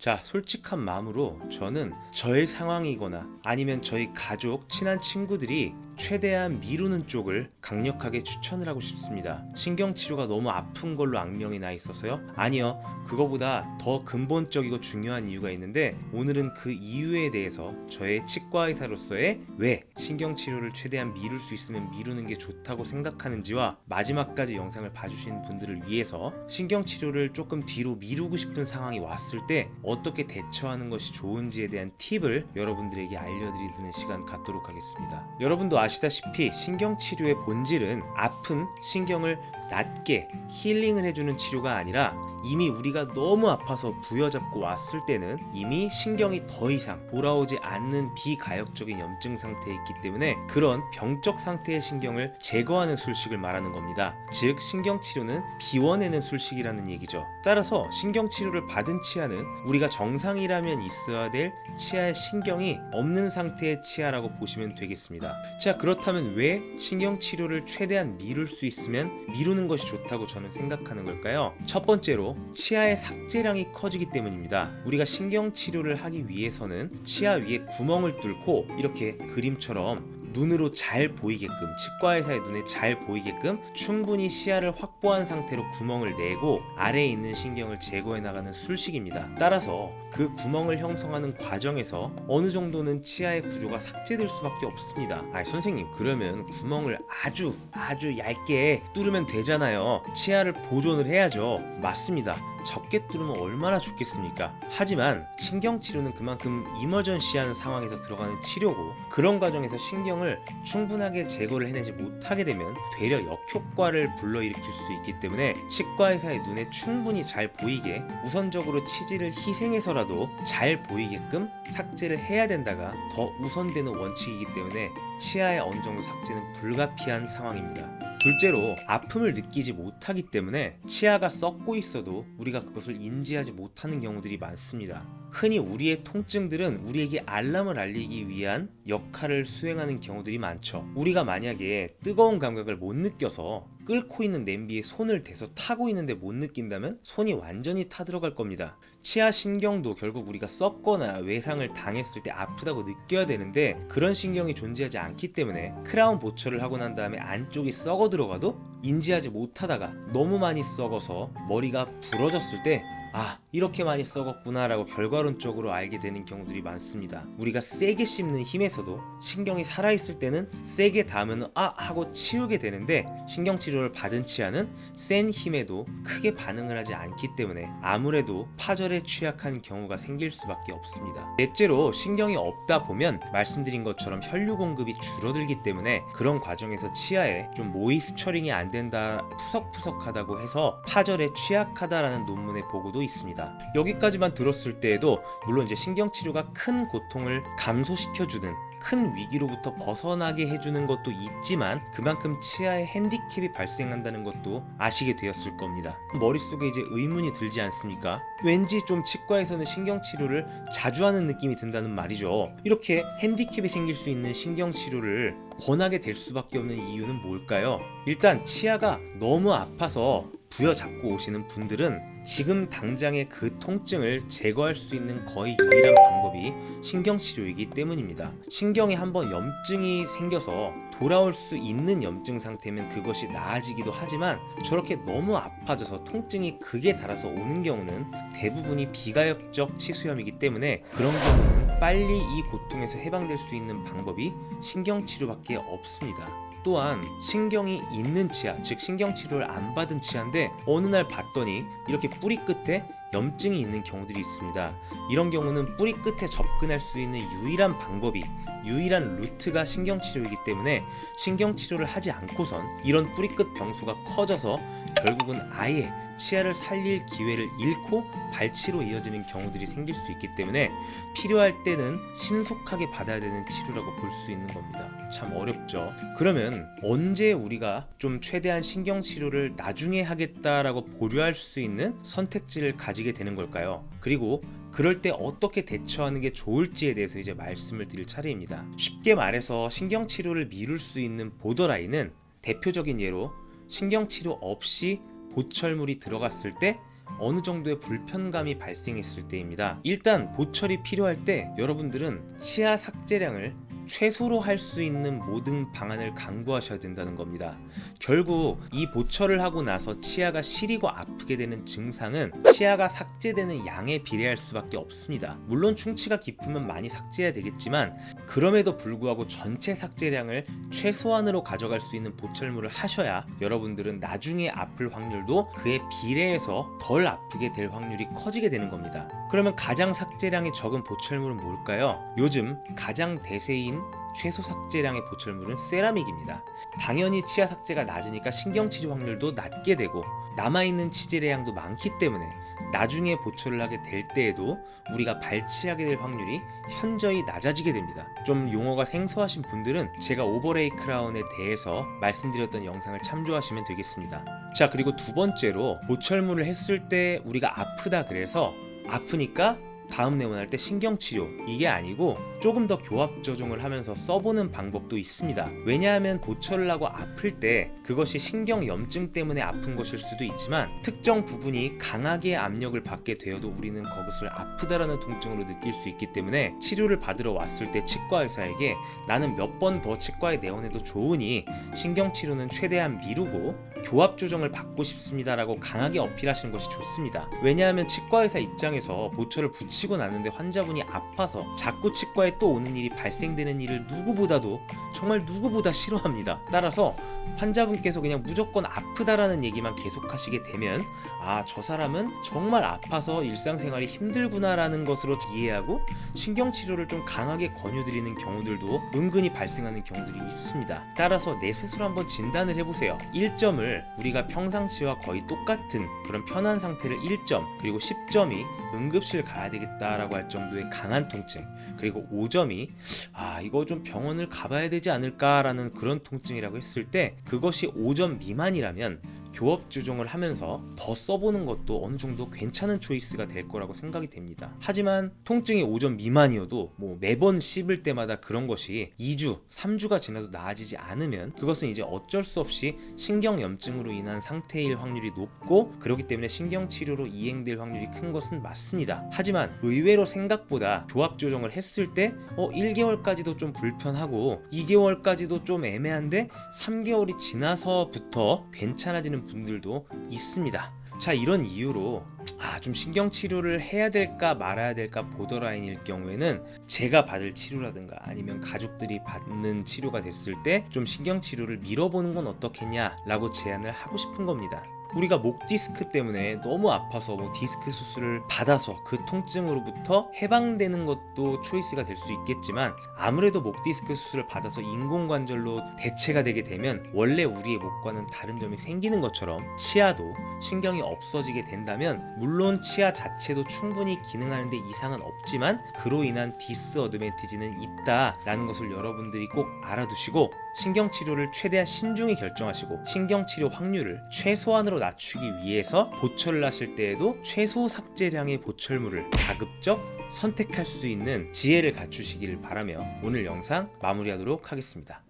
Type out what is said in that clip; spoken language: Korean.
자, 솔직한 마음으로 저는 저의 상황이거나 아니면 저희 가족, 친한 친구들이 최대한 미루는 쪽을 강력하게 추천을 하고 싶습니다. 신경치료가 너무 아픈 걸로 악명이 나 있어서요? 아니요, 그거보다 더 근본적이고 중요한 이유가 있는데, 오늘은 그 이유에 대해서 저의 치과의사로서의 왜 신경치료를 최대한 미룰 수 있으면 미루는 게 좋다고 생각하는지와, 마지막까지 영상을 봐주신 분들을 위해서 신경치료를 조금 뒤로 미루고 싶은 상황이 왔을 때 어떻게 대처하는 것이 좋은지에 대한 팁을 여러분들에게 알려드리는 시간 갖도록 하겠습니다. 여러분도 아시다시피 신경치료의 본질은 아픈 신경을 낫게 힐링을 해주는 치료가 아니라, 이미 우리가 너무 아파서 부여잡고 왔을 때는 이미 신경이 더 이상 돌아오지 않는 비가역적인 염증 상태에 있기 때문에 그런 병적 상태의 신경을 제거하는 술식을 말하는 겁니다. 즉, 신경치료는 비워내는 술식이라는 얘기죠. 따라서 신경치료를 받은 치아는 우리가 정상이라면 있어야 될 치아의 신경이 없는 상태의 치아라고 보시면 되겠습니다. 자, 그렇다면 왜 신경치료를 최대한 미룰 수 있으면 미루는 것이 좋다고 저는 생각하는 걸까요? 첫 번째로, 치아의 삭제량이 커지기 때문입니다. 우리가 신경치료를 하기 위해서는 치아 위에 구멍을 뚫고 이렇게 그림처럼 눈으로 잘 보이게끔, 치과의사의 눈에 잘 보이게끔 충분히 시야를 확보한 상태로 구멍을 내고 아래에 있는 신경을 제거해 나가는 술식입니다. 따라서 그 구멍을 형성하는 과정에서 어느 정도는 치아의 구조가 삭제될 수밖에 없습니다. 아니 선생님, 그러면 구멍을 아주 얇게 뚫으면 되잖아요. 치아를 보존을 해야죠. 맞습니다. 적게 뚫으면 얼마나 좋겠습니까? 하지만 신경치료는 그만큼 이머전시한 상황에서 들어가는 치료고, 그런 과정에서 신경을 충분하게 제거를 해내지 못하게 되면 되려 역효과를 불러일으킬 수 있기 때문에 치과의사의 눈에 충분히 잘 보이게, 우선적으로 치질을 희생해서라도 잘 보이게끔 삭제를 해야 된다가 더 우선되는 원칙이기 때문에 치아의 어느 정도 삭제는 불가피한 상황입니다. 둘째로, 아픔을 느끼지 못하기 때문에 치아가 썩고 있어도 우리가 그것을 인지하지 못하는 경우들이 많습니다. 흔히 우리의 통증들은 우리에게 알람을 알리기 위한 역할을 수행하는 경우들이 많죠. 우리가 만약에 뜨거운 감각을 못 느껴서 끓고 있는 냄비에 손을 대서 타고 있는데 못 느낀다면 손이 완전히 타들어갈 겁니다. 치아 신경도 결국 우리가 썩거나 외상을 당했을 때 아프다고 느껴야 되는데, 그런 신경이 존재하지 않기 때문에 크라운 보철을 하고 난 다음에 안쪽이 썩어 들어가도 인지하지 못하다가 너무 많이 썩어서 머리가 부러졌을 때 이렇게 많이 썩었구나 라고 결과론적으로 알게 되는 경우들이 많습니다. 우리가 세게 씹는 힘에서도 신경이 살아있을 때는 세게 닿으면 하고 치우게 되는데, 신경치료를 받은 치아는 센 힘에도 크게 반응을 하지 않기 때문에 아무래도 파절에 취약한 경우가 생길 수밖에 없습니다. 넷째로, 신경이 없다 보면 말씀드린 것처럼 혈류 공급이 줄어들기 때문에 그런 과정에서 치아에 좀 모이스처링이 안 된다, 푸석푸석하다고 해서 파절에 취약하다라는 논문의 보고도 있습니다. 여기까지만 들었을 때에도 물론 이제 신경치료가 큰 고통을 감소시켜주는, 큰 위기로부터 벗어나게 해주는 것도 있지만 그만큼 치아에 핸디캡이 발생한다는 것도 아시게 되었을 겁니다. 머릿속에 이제 의문이 들지 않습니까? 왠지 좀 치과에서는 신경치료를 자주 하는 느낌이 든다는 말이죠. 이렇게 핸디캡이 생길 수 있는 신경치료를 권하게 될 수밖에 없는 이유는 뭘까요? 일단 치아가 너무 아파서 부여잡고 오시는 분들은 지금 당장의 그 통증을 제거할 수 있는 거의 유일한 방법이 신경치료이기 때문입니다. 신경에 한번 염증이 생겨서 돌아올 수 있는 염증 상태면 그것이 나아지기도 하지만, 저렇게 너무 아파져서 통증이 극에 달아서 오는 경우는 대부분이 비가역적 치수염이기 때문에 그런 경우는 빨리 이 고통에서 해방될 수 있는 방법이 신경치료밖에 없습니다. 또한 신경이 있는 치아, 즉 신경치료를 안 받은 치아인데 어느 날 봤더니 이렇게 뿌리 끝에 염증이 있는 경우들이 있습니다. 이런 경우는 뿌리 끝에 접근할 수 있는 유일한 방법이, 유일한 루트가 신경치료이기 때문에 신경치료를 하지 않고선 이런 뿌리 끝 병소가 커져서 결국은 아예 치아를 살릴 기회를 잃고 발치로 이어지는 경우들이 생길 수 있기 때문에 필요할 때는 신속하게 받아야 되는 치료라고 볼 수 있는 겁니다. 참 어렵죠. 그러면 언제 우리가 좀 최대한 신경치료를 나중에 하겠다라고 보류할 수 있는 선택지를 가지게 되는 걸까요? 그리고 그럴 때 어떻게 대처하는 게 좋을지에 대해서 이제 말씀을 드릴 차례입니다. 쉽게 말해서 신경치료를 미룰 수 있는 보더라인은 대표적인 예로 신경치료 없이 보철물이 들어갔을 때 어느 정도의 불편감이 발생했을 때입니다. 일단 보철이 필요할 때 여러분들은 치아 삭제량을 최소로 할 수 있는 모든 방안을 강구하셔야 된다는 겁니다. 결국 이 보철을 하고 나서 치아가 시리고 아프게 되는 증상은 치아가 삭제되는 양에 비례할 수밖에 없습니다. 물론 충치가 깊으면 많이 삭제해야 되겠지만 그럼에도 불구하고 전체 삭제량을 최소한으로 가져갈 수 있는 보철물을 하셔야 여러분들은 나중에 아플 확률도 그에 비례해서 덜 아프게 될 확률이 커지게 되는 겁니다. 그러면 가장 삭제량이 적은 보철물은 뭘까요? 요즘 가장 대세인 최소 삭제량의 보철물은 세라믹입니다. 당연히 치아 삭제가 낮으니까 신경치료 확률도 낮게 되고 남아있는 치질의 양도 많기 때문에 나중에 보철을 하게 될 때에도 우리가 발치하게 될 확률이 현저히 낮아지게 됩니다. 좀 용어가 생소하신 분들은 제가 오버레이 크라운에 대해서 말씀드렸던 영상을 참조하시면 되겠습니다. 자, 그리고 두 번째로 보철물을 했을 때 우리가 아프다 그래서 아프니까 다음 내원할 때 신경치료, 이게 아니고 조금 더 교합 조정을 하면서 써보는 방법도 있습니다. 왜냐하면 보철을 하고 아플 때 그것이 신경염증 때문에 아픈 것일 수도 있지만 특정 부분이 강하게 압력을 받게 되어도 우리는 그것을 아프다라는 통증으로 느낄 수 있기 때문에 치료를 받으러 왔을 때 치과 의사에게 나는 몇 번 더 치과에 내원해도 좋으니 신경치료는 최대한 미루고 교합 조정을 받고 싶습니다라고 강하게 어필하시는 것이 좋습니다. 왜냐하면 치과 의사 입장에서 보철을 붙이고 났는데 환자분이 아파서 자꾸 치과에 또 오는 일이 발생되는 일을 누구보다도 정말 누구보다 싫어합니다. 따라서 환자분께서 그냥 무조건 아프다라는 얘기만 계속하시게 되면 아, 저 사람은 정말 아파서 일상생활이 힘들구나라는 것으로 이해하고 신경치료를 좀 강하게 권유드리는 경우들도 은근히 발생하는 경우들이 있습니다. 따라서 내 스스로 한번 진단을 해보세요. 1점을 우리가 평상시와 거의 똑같은 그런 편한 상태를 1점, 그리고 10점이 응급실 가야 되겠다라고 할 정도의 강한 통증, 그리고 5점이 아, 이거 좀 병원을 가봐야 되지 않을까라는 그런 통증이라고 했을 때 그것이 5점 미만이라면 교합 조정을 하면서 더 써보는 것도 어느 정도 괜찮은 초이스가 될 거라고 생각이 됩니다. 하지만 통증이 5점 미만이어도 뭐 매번 씹을 때마다 그런 것이 2주, 3주가 지나도 나아지지 않으면 그것은 이제 어쩔 수 없이 신경염증으로 인한 상태일 확률이 높고 그렇기 때문에 신경치료로 이행될 확률이 큰 것은 맞습니다. 하지만 의외로 생각보다 교합 조정을 했을 때 1개월까지도 좀 불편하고 2개월까지도 좀 애매한데 3개월이 지나서부터 괜찮아지는 분들도 있습니다. 자, 이런 이유로 좀 신경치료를 해야 될까 말아야 될까 보더라인일 경우에는 제가 받을 치료라든가 아니면 가족들이 받는 치료가 됐을 때 좀 신경치료를 미뤄보는 건 어떻겠냐 라고 제안을 하고 싶은 겁니다. 우리가 목 디스크 때문에 너무 아파서 뭐 디스크 수술을 받아서 그 통증으로부터 해방되는 것도 초이스가 될 수 있겠지만 아무래도 목 디스크 수술을 받아서 인공관절로 대체가 되게 되면 원래 우리의 목과는 다른 점이 생기는 것처럼 치아도 신경이 없어지게 된다면 물론 치아 자체도 충분히 기능하는데 이상은 없지만 그로 인한 디스어드밴티지는 있다라는 것을 여러분들이 꼭 알아두시고 신경치료를 최대한 신중히 결정하시고 신경치료 확률을 최소한으로 낮추기 위해서 보철을 하실 때에도 최소 삭제량의 보철물을 가급적 선택할 수 있는 지혜를 갖추시기를 바라며 오늘 영상 마무리하도록 하겠습니다.